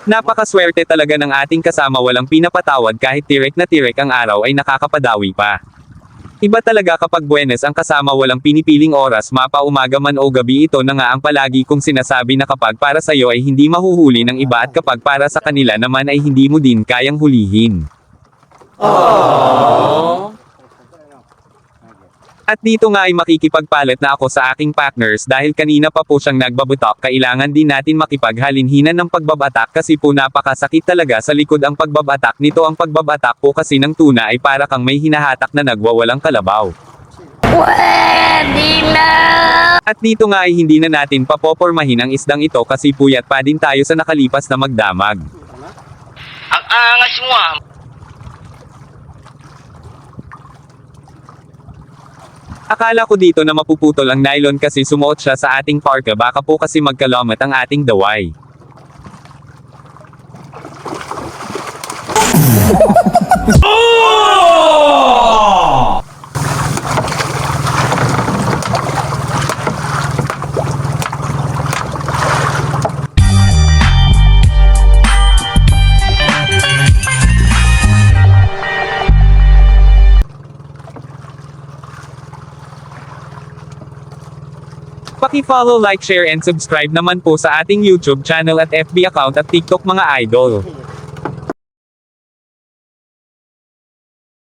Napakaswerte talaga ng ating kasama, walang pinapatawad kahit tirek na tirek ang araw ay nakakapadawi pa. Iba talaga kapag buenes ang kasama, walang pinipiling oras, mapa umaga man o gabi. Ito na nga ang palagi kong sinasabi na kapag para sa'yo ay hindi mahuhuli ng iba at kapag para sa kanila naman ay hindi mo din kayang hulihin. At dito nga ay makikipagpalit na ako sa aking partners dahil kanina pa po siyang nagbabutok. Kailangan din natin makipaghalinhinan ng pagbabatak kasi po napakasakit talaga sa likod ang pagbabatak nito. Ang pagbabatak po kasi ng tuna ay para kang may hinahatak na nagwawalang kalabaw. Pwede na! At dito nga ay hindi na natin papopormahin ang isdang ito kasi puyat pa din tayo sa nakalipas na magdamag. Ang angas mo ah! Akala ko dito na mapuputol ang nylon kasi sumuot siya sa ating parka, baka po kasi magkalamat ang ating daway. Paki-follow, like, share and subscribe naman po sa ating YouTube channel at FB account at TikTok mga idol.